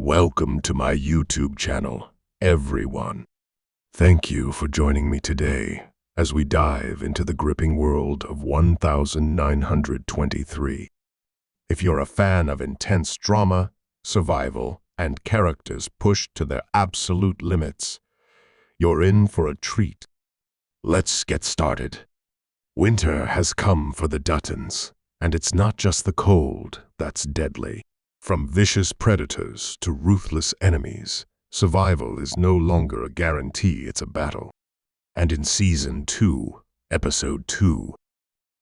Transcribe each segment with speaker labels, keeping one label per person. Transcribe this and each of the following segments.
Speaker 1: Welcome to my YouTube channel, everyone. Thank you for joining me today as we dive into the gripping world of 1923. If you're a fan of intense drama, survival, and characters pushed to their absolute limits, you're in for a treat. Let's get started. Winter has come for the Duttons, and it's not just the cold that's deadly. From vicious predators to ruthless enemies, survival is no longer a guarantee, it's a battle. And in Season 2, Episode 2,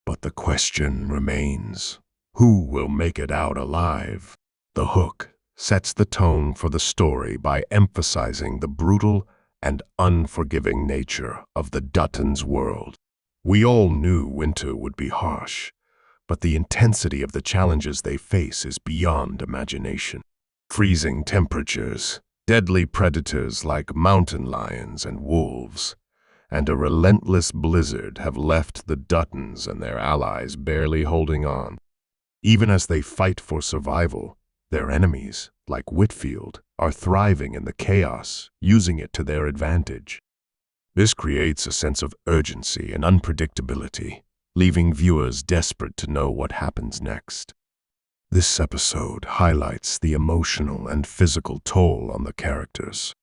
Speaker 1: but the question remains, who will make it out alive? The hook sets the tone for the story by emphasizing the brutal and unforgiving nature of the Duttons' world. We all knew winter would be harsh, but the intensity of the challenges they face is beyond imagination. Freezing temperatures, deadly predators like mountain lions and wolves, and a relentless blizzard have left the Duttons and their allies barely holding on. Even as they fight for survival, their enemies, like Whitfield, are thriving in the chaos, using it to their advantage. This creates a sense of urgency and unpredictability, leaving viewers desperate to know what happens next. This episode highlights the emotional and physical toll on the characters.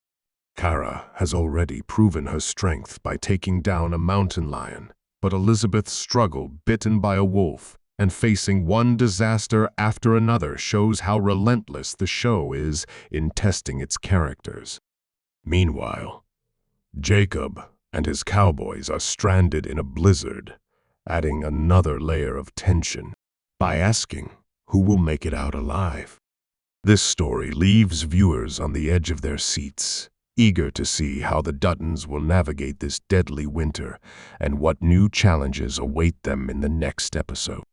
Speaker 1: Kara has already proven her strength by taking down a mountain lion, but Elizabeth's struggle, bitten by a wolf, and facing one disaster after another shows how relentless the show is in testing its characters. Meanwhile, Jacob and his cowboys are stranded in a blizzard, adding another layer of tension by asking who will make it out alive. This story leaves viewers on the edge of their seats, eager to see how the Duttons will navigate this deadly winter and what new challenges await them in the next episode.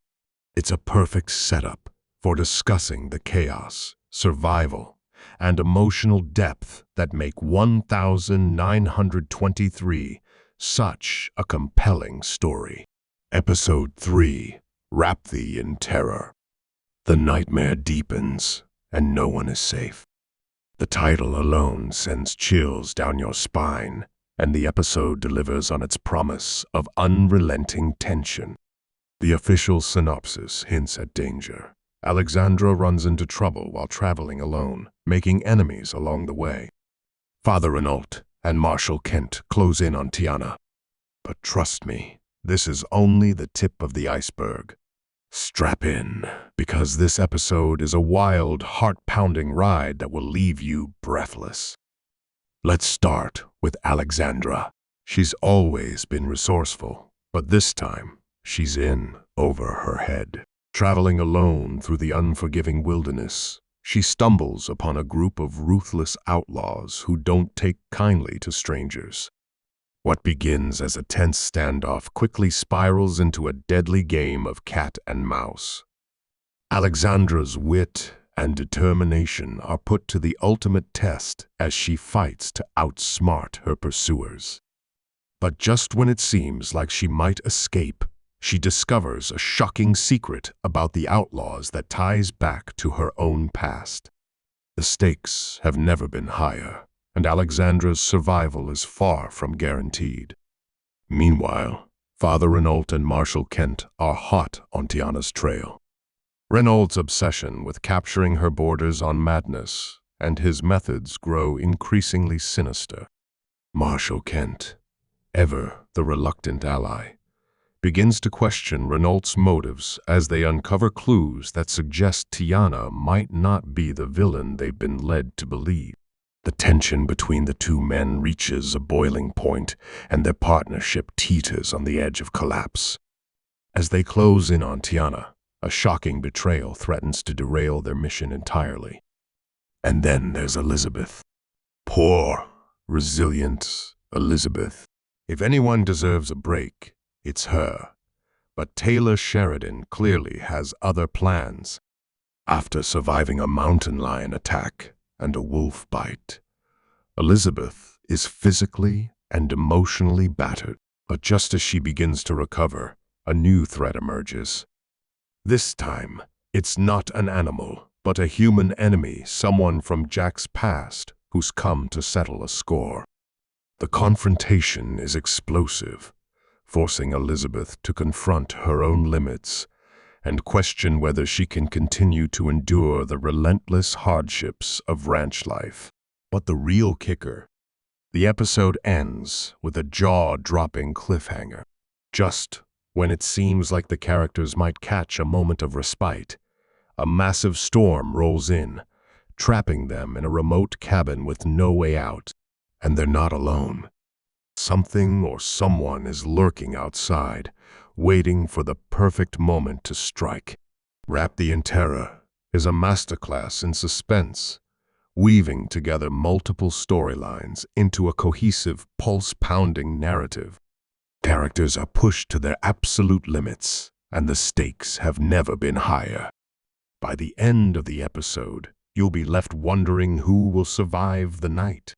Speaker 1: It's a perfect setup for discussing the chaos, survival, and emotional depth that make 1923 such a compelling story. Episode 3, Wrap Thee in Terror. The nightmare deepens, and no one is safe. The title alone sends chills down your spine, and the episode delivers on its promise of unrelenting tension. The official synopsis hints at danger. Alexandra runs into trouble while traveling alone, making enemies along the way. Father Renault and Marshal Kent close in on Tiana. But trust me, this is only the tip of the iceberg. Strap in, because this episode is a wild, heart-pounding ride that will leave you breathless. Let's start with Alexandra. She's always been resourceful, but this time, she's in over her head. Traveling alone through the unforgiving wilderness, she stumbles upon a group of ruthless outlaws who don't take kindly to strangers. What begins as a tense standoff quickly spirals into a deadly game of cat and mouse. Alexandra's wit and determination are put to the ultimate test as she fights to outsmart her pursuers. But just when it seems like she might escape, she discovers a shocking secret about the outlaws that ties back to her own past. The stakes have never been higher, and Alexandra's survival is far from guaranteed. Meanwhile, Father Renault and Marshal Kent are hot on Tiana's trail. Renault's obsession with capturing her borders on madness, and his methods grow increasingly sinister. Marshal Kent, ever the reluctant ally, begins to question Renault's motives as they uncover clues that suggest Tiana might not be the villain they've been led to believe. The tension between the two men reaches a boiling point, and their partnership teeters on the edge of collapse. As they close in on Tiana, a shocking betrayal threatens to derail their mission entirely. And then there's Elizabeth. Poor, resilient Elizabeth. If anyone deserves a break, it's her. But Taylor Sheridan clearly has other plans. After surviving a mountain lion attack and a wolf bite, Elizabeth is physically and emotionally battered. But just as she begins to recover, a new threat emerges. This time, it's not an animal, but a human enemy, someone from Jack's past who's come to settle a score. The confrontation is explosive, forcing Elizabeth to confront her own limits and question whether she can continue to endure the relentless hardships of ranch life. But the real kicker, the episode ends with a jaw-dropping cliffhanger. Just when it seems like the characters might catch a moment of respite, a massive storm rolls in, trapping them in a remote cabin with no way out. And they're not alone. Something or someone is lurking outside, waiting for the perfect moment to strike. Wrapped in Terror is a masterclass in suspense, weaving together multiple storylines into a cohesive, pulse-pounding narrative. Characters are pushed to their absolute limits, and the stakes have never been higher. By the end of the episode, you'll be left wondering who will survive the night.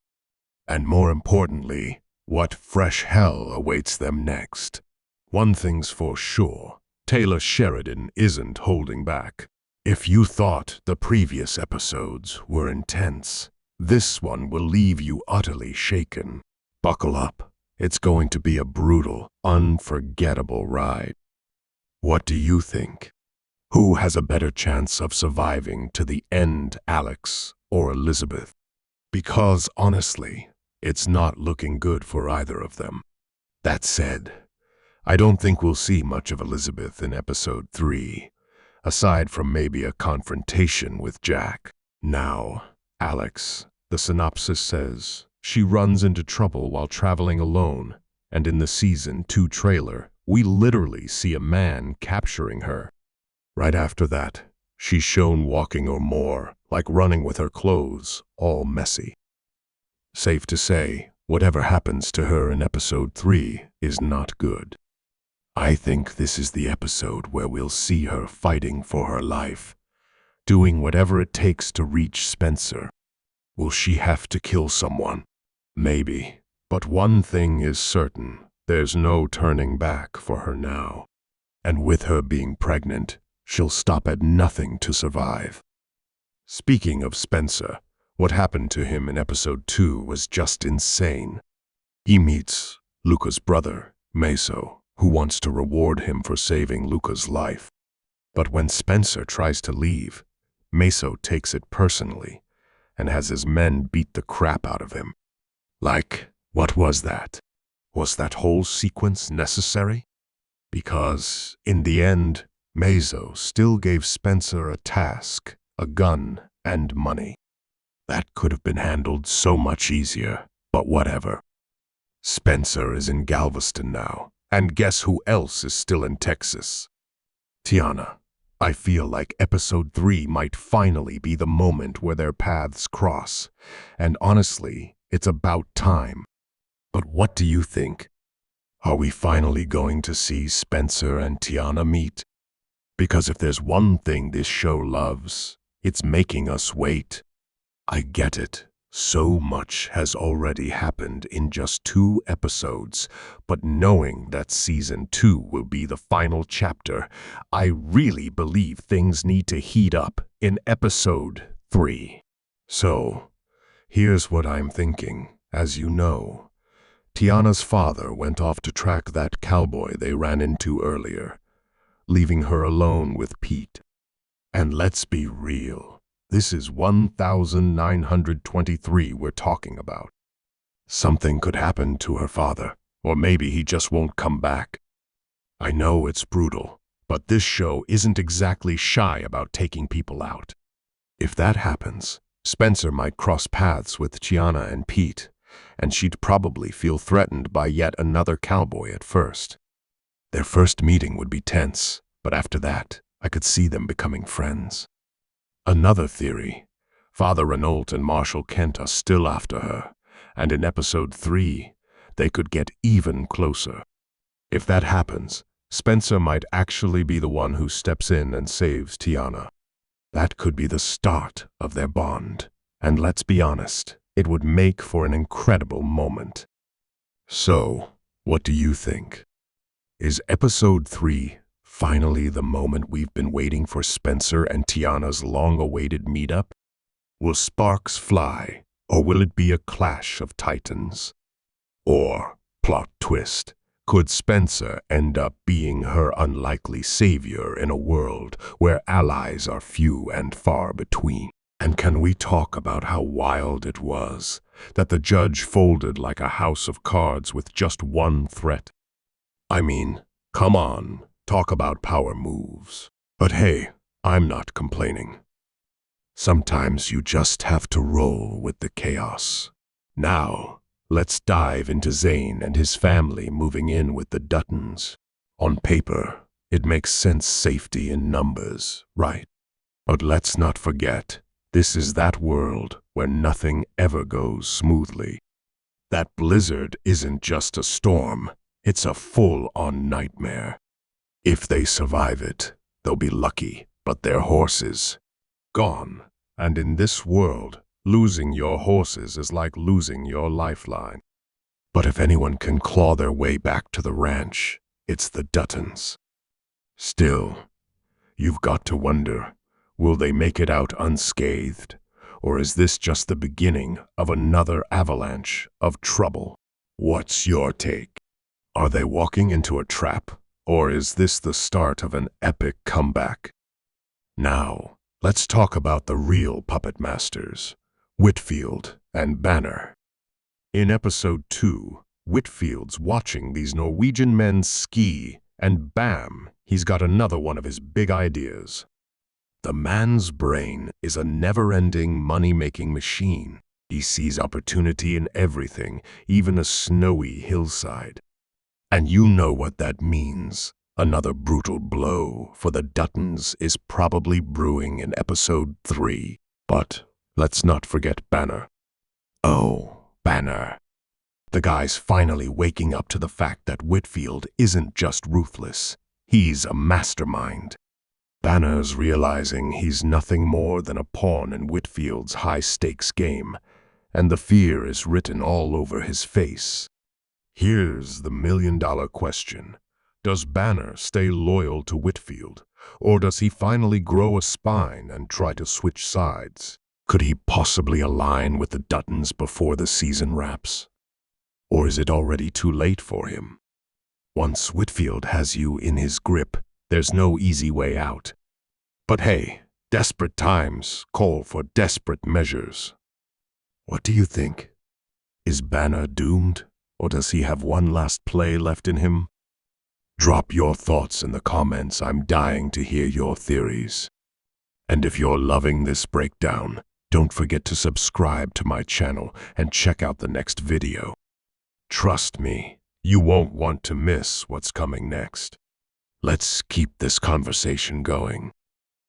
Speaker 1: And more importantly, what fresh hell awaits them next. One thing's for sure, Taylor Sheridan isn't holding back. If you thought the previous episodes were intense, this one will leave you utterly shaken. Buckle up. It's going to be a brutal, unforgettable ride. What do you think? Who has a better chance of surviving to the end, Alex or Elizabeth? Because honestly, it's not looking good for either of them. That said, I don't think we'll see much of Elizabeth in episode 3, aside from maybe a confrontation with Jack. Now, Alex, the synopsis says, she runs into trouble while traveling alone, and in the season 2 trailer, we literally see a man capturing her. Right after that, she's shown walking or more, like running with her clothes all messy. Safe to say, whatever happens to her in episode 3 is not good. I think this is the episode where we'll see her fighting for her life, doing whatever it takes to reach Spencer. Will she have to kill someone? Maybe. But one thing is certain, there's no turning back for her now. And with her being pregnant, she'll stop at nothing to survive. Speaking of Spencer, what happened to him in episode 2 was just insane. He meets Luca's brother, Meso, who wants to reward him for saving Luca's life. But when Spencer tries to leave, Meso takes it personally and has his men beat the crap out of him. Like, what was that? Was that whole sequence necessary? Because, in the end, Meso still gave Spencer a task, a gun, and money. That could have been handled so much easier, but whatever. Spencer is in Galveston now, and guess who else is still in Texas? Tiana. I feel like episode 3 might finally be the moment where their paths cross, and honestly, it's about time. But what do you think? Are we finally going to see Spencer and Tiana meet? Because if there's one thing this show loves, it's making us wait. I get it. So much has already happened in just 2 episodes, but knowing that season 2 will be the final chapter, I really believe things need to heat up in episode 3. So, here's what I'm thinking. As you know, Tiana's father went off to track that cowboy they ran into earlier, leaving her alone with Pete. And let's be real. This is 1923 we're talking about. Something could happen to her father, or maybe he just won't come back. I know it's brutal, but this show isn't exactly shy about taking people out. If that happens, Spencer might cross paths with Tiana and Pete, and she'd probably feel threatened by yet another cowboy at first. Their first meeting would be tense, but after that, I could see them becoming friends. Another theory, Father Renault and Marshall Kent are still after her, and in episode 3, they could get even closer. If that happens, Spencer might actually be the one who steps in and saves Tiana. That could be the start of their bond, and let's be honest, it would make for an incredible moment. So, what do you think? Is episode 3 finally the moment we've been waiting for Spencer and Tiana's long-awaited meetup? Will sparks fly, or will it be a clash of titans? Or, plot twist, could Spencer end up being her unlikely savior in a world where allies are few and far between? And can we talk about how wild it was that the judge folded like a house of cards with just one threat? I mean, come on, talk about power moves. But hey, I'm not complaining. Sometimes you just have to roll with the chaos. Now, let's dive into Zane and his family moving in with the Duttons. On paper, it makes sense, safety in numbers, right? But let's not forget, this is that world where nothing ever goes smoothly. That blizzard isn't just a storm, it's a full-on nightmare. If they survive it, they'll be lucky, but their horses, gone. And in this world, losing your horses is like losing your lifeline. But if anyone can claw their way back to the ranch, it's the Duttons. Still, you've got to wonder, will they make it out unscathed? Or is this just the beginning of another avalanche of trouble? What's your take? Are they walking into a trap? Or is this the start of an epic comeback? Now, let's talk about the real puppet masters, Whitfield and Banner. In episode 2, Whitfield's watching these Norwegian men ski, and bam, he's got another one of his big ideas. The man's brain is a never-ending money-making machine. He sees opportunity in everything, even a snowy hillside. And you know what that means. Another brutal blow for the Duttons is probably brewing in episode 3. But let's not forget Banner. Oh, Banner. The guy's finally waking up to the fact that Whitfield isn't just ruthless. He's a mastermind. Banner's realizing he's nothing more than a pawn in Whitfield's high-stakes game, and the fear is written all over his face. Here's the million-dollar question. Does Banner stay loyal to Whitfield, or does he finally grow a spine and try to switch sides? Could he possibly align with the Duttons before the season wraps? Or is it already too late for him? Once Whitfield has you in his grip, there's no easy way out. But hey, desperate times call for desperate measures. What do you think? Is Banner doomed, or does he have one last play left in him? Drop your thoughts in the comments. I'm dying to hear your theories. And if you're loving this breakdown, don't forget to subscribe to my channel and check out the next video. Trust me, you won't want to miss what's coming next. Let's keep this conversation going.